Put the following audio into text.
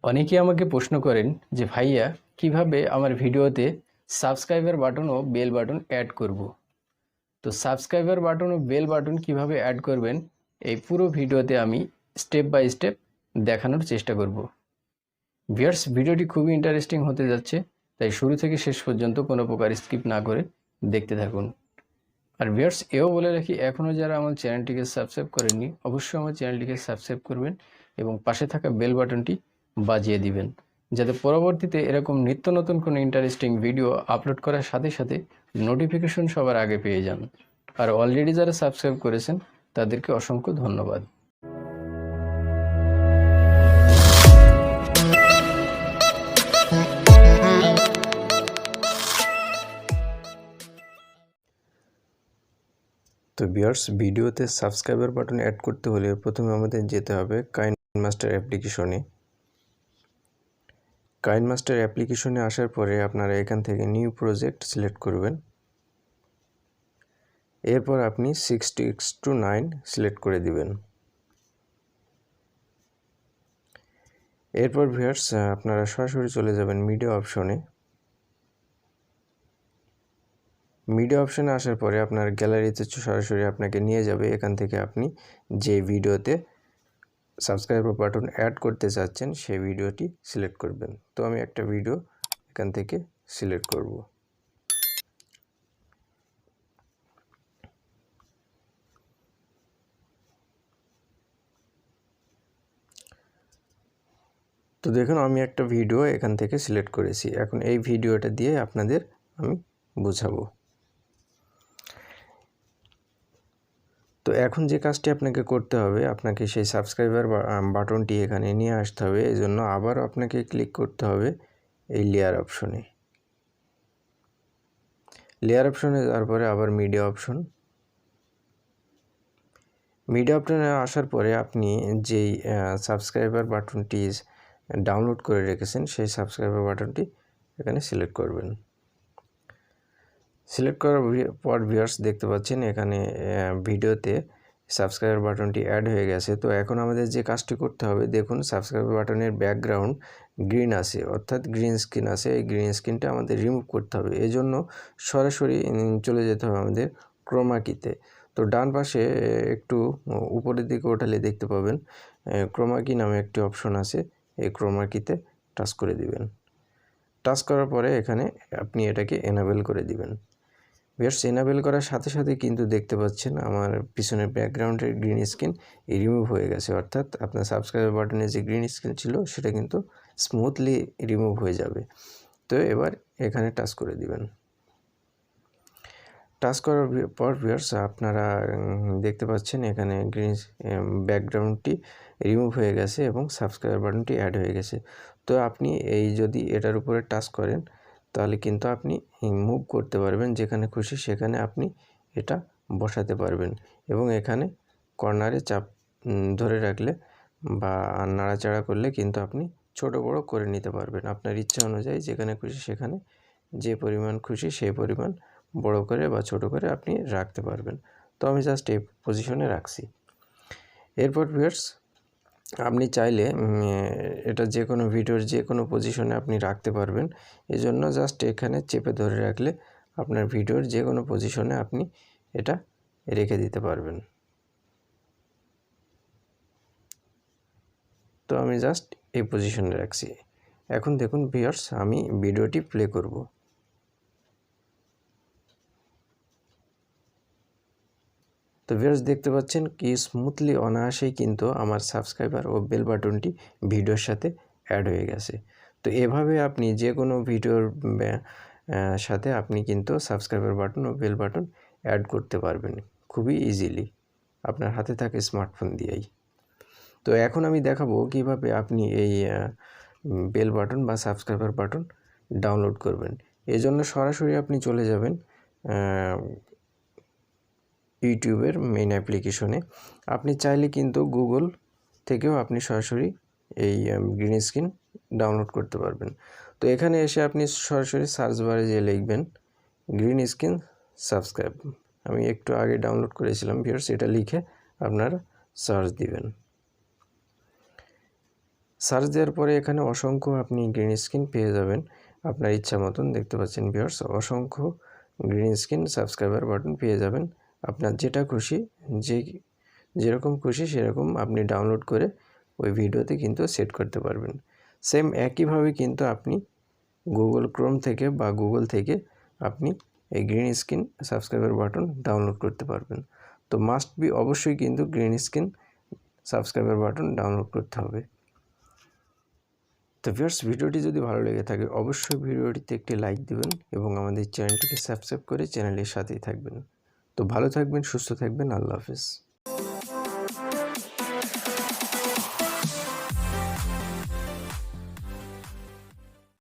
অনেকেই আমাকে প্রশ্ন করেন যে ভাইয়া কিভাবে আমার ভিডিওতে subscriber button oh bell button add করব। তো subscriber button oh bell button কিভাবে অ্যাড করবেন এই পুরো ভিডিওতে আমি স্টেপ বাই স্টেপ দেখানোর চেষ্টা করব। ভিউয়ার্স, ভিডিওটি খুবই ইন্টারেস্টিং হতে যাচ্ছে, তাই শুরু থেকে শেষ পর্যন্ত কোনো প্রকার স্কিপ না করে দেখতে থাকুন। আর ভিউয়ার্স, এও বলে রাখি, এখনও যারা আমার চ্যানেলটিকে সাবস্ক্রাইব করেননি অবশ্যই আমার চ্যানেলটিকে সাবস্ক্রাইব করবেন এবং পাশে থাকা বেল বাটনটি বাজিয়ে দিবেন, যাতে পরবর্তীতে এরকম নিত্য নতুন কোনো ইন্টারেস্টিং ভিডিও আপলোড করার সাথে সাথে নোটিফিকেশন সবার আগে পেয়ে যান। আর অলরেডি যারা সাবস্ক্রাইব করেছেন তাদেরকে অসংখ্য ধন্যবাদ। তো ভিউয়ার্স, ভিডিওতে সাবস্ক্রাইবার বাটন অ্যাড করতে হলে প্রথমে আমাদের যেতে হবে কাইনমাস্টার অ্যাপ্লিকেশনে। কাইনমাস্টার অ্যাপ্লিকেশনে আসার পরে আপনারা এখান থেকে নিউ প্রজেক্ট সিলেক্ট করবেন। এরপর আপনি 6:9 সিলেক্ট করে দিবেন। এরপর ভিউয়ার্স, আপনারা সরাসরি চলে যাবেন মিডিয়া অপশনে। মিডিয়া অপশনে আসার পরে আপনার গ্যালারিতে সরাসরি আপনাকে নিয়ে যাবে। এখান থেকে আপনি যে ভিডিওতে সাবস্ক্রাইবার বাটন অ্যাড করতে চাচ্ছেন সেই ভিডিওটি সিলেক্ট করবেন। তো আমি একটা ভিডিও এখান থেকে সিলেক্ট করব। তো দেখুন, আমি একটা ভিডিও এখান থেকে সিলেক্ট করেছি। এখন এই ভিডিওটা দিয়ে আপনাদের আমি বুঝাবো। তো এখন যে কাজটি আপনাকে করতে হবে, আপনাকে সেই সাবস্ক্রাইবার বাটনটি এখানে নিয়ে আসতে হবে। এই জন্য আবারও আপনাকে ক্লিক করতে হবে এই লেয়ার অপশনে। লেয়ার অপশনে যাওয়ার পরে আবার মিডিয়া অপশন। মিডিয়া অপশনে আসার পরে আপনি যেই সাবস্ক্রাইবার বাটনটি ডাউনলোড করে রেখেছেন সেই সাবস্ক্রাইবার বাটনটি এখানে সিলেক্ট করবেন। সিলেক্ট করার পর ভিউয়ার্স দেখতে পাচ্ছেন এখানে ভিডিওতে সাবস্ক্রাইবার বাটনটি অ্যাড হয়ে গেছে। তো এখন আমাদের যে কাজটি করতে হবে, দেখুন সাবস্ক্রাইবার বাটনের ব্যাকগ্রাউন্ড গ্রিন আছে, অর্থাৎ গ্রিন স্ক্রিন আছে। এই গ্রিন স্ক্রিনটা আমাদের রিমুভ করতে হবে। এই জন্য সরাসরি চলে যেতে হবে আমাদের ক্রোমা কিতে। তো ডান পাশে একটু উপরের দিকে ওঠালে দেখতে পাবেন ক্রোমা কি নামে একটি অপশন আছে। এই ক্রোমা কিতে টাচ করে দিবেন। টাচ করার পরে এখানে আপনি এটাকে এনাবেল করে দিবেন। ভিউয়ার্স, এনাবেল করার সাথে সাথে কিন্তু দেখতে পাচ্ছেন আমার পিছনের ব্যাকগ্রাউন্ডের গ্রিন স্ক্রিন রিমুভ হয়ে গেছে, অর্থাৎ আপনার সাবস্ক্রাইব বাটনে যে গ্রিন স্ক্রিন ছিল সেটা কিন্তু স্মুথলি রিমুভ হয়ে যাবে। তো এবার এখানে টাচ করে দিবেন। টাচ করার পর ভিউয়ার্স, আপনারা দেখতে পাচ্ছেন এখানে গ্রিন ব্যাকগ্রাউন্ডটি রিমুভ হয়ে গেছে এবং সাবস্ক্রাইব বাটনটি অ্যাড হয়ে গেছে। তো আপনি এই যদি এটার উপরে টাচ করেন তাহলে কিন্তু আপনি মুভ করতে পারবেন, যেখানে খুশি সেখানে আপনি এটা বসাতে পারবেন এবং এখানে কর্নারে চাপ ধরে রাখলে বা নাড়াচাড়া করলে কিন্তু আপনি ছোট বড় করে নিতে পারবেন। আপনার ইচ্ছা অনুযায়ী যেখানে খুশি সেখানে যে পরিমাণ খুশি সেই পরিমাণ বড় করে বা ছোট করে আপনি রাখতে পারবেন। তো আমি জাস্ট এই পজিশনে রাখছি। এরপর ভিউয়ার্স, আপনি চাইলে এটা যে কোনো ভিডিওর যে কোনো পজিশনে আপনি রাখতে পারবেন। এজন্য জাস্ট এখানে চেপে ধরে রাখলে আপনার ভিডিওর যে কোনো পজিশনে আপনি এটা রেখে দিতে পারবেন। তো আমি জাস্ট এই পজিশনে রাখছি। এখন দেখুন ভিউয়ার্স, আমি ভিডিওটি প্লে করব। তো ভিউয়ার্স, দেখতে পাচ্ছেন কি স্মুথলি অনায়াসেই কিন্তু আমার সাবস্ক্রাইবার ও বেল বাটনটি ভিডিওর সাথে অ্যাড হয়ে গেছে। তো এভাবে আপনি যে কোনো ভিডিওর সাথে আপনি কিন্তু subscriber button oh bell button add করতে পারবেন খুবই ইজিলি আপনার হাতে থাকে স্মার্টফোন দিয়েই। তো এখন আমি দেখাবো কিভাবে আপনি এই বেল বাটন বা সাবস্ক্রাইবার বাটন ডাউনলোড করবেন। এজন্য সরাসরি আপনি চলে যাবেন ইউটিউবের মেইন অ্যাপ্লিকেশনে। আপনি চাইলে কিন্তু গুগল থেকেও আপনি সরাসরি এই গ্রিন স্ক্রিন ডাউনলোড করতে পারবেন। তো এখানে এসে আপনি সরাসরি সার্চ বারে যেয়ে লিখবেন গ্রিন স্ক্রিন সাবস্ক্রাইব। আমি একটু আগে ডাউনলোড করেছিলাম ভিউয়ার্স, এটা লিখে আপনারা সার্চ দিবেন। সার্চ দেওয়ার পরে এখানে অসংখ্য আপনি গ্রিন স্ক্রিন পেয়ে যাবেন আপনার ইচ্ছা মতন। দেখতে পাচ্ছেন ভিউয়ার্স, অসংখ্য গ্রিন স্ক্রিন সাবস্ক্রাইবার বাটন পেয়ে যাবেন। আপনার যেটা খুশি, যেরকম খুশি সেরকম আপনি ডাউনলোড করে ওই ভিডিওতে কিন্তু সেট করতে পারবেন। সেম একইভাবে কিন্তু আপনি গুগল ক্রোম থেকে বা গুগল থেকে আপনি এই green screen subscriber button download করতে পারবেন। তো মাস্ট বি অবশ্যই কিন্তু green screen subscriber button download করতে হবে। তো ভিউয়ার্স, ভিডিওটি যদি ভালো লেগে থাকে অবশ্যই ভিডিওটিতে একটি লাইক দিবেন এবং আমাদের চ্যানেলটিকে সাবস্ক্রাইব করে চ্যানেলের সাথেই থাকবেন। তো ভালো থাকবেন, সুস্থ থাকবেন, আল্লাহ হাফেজ।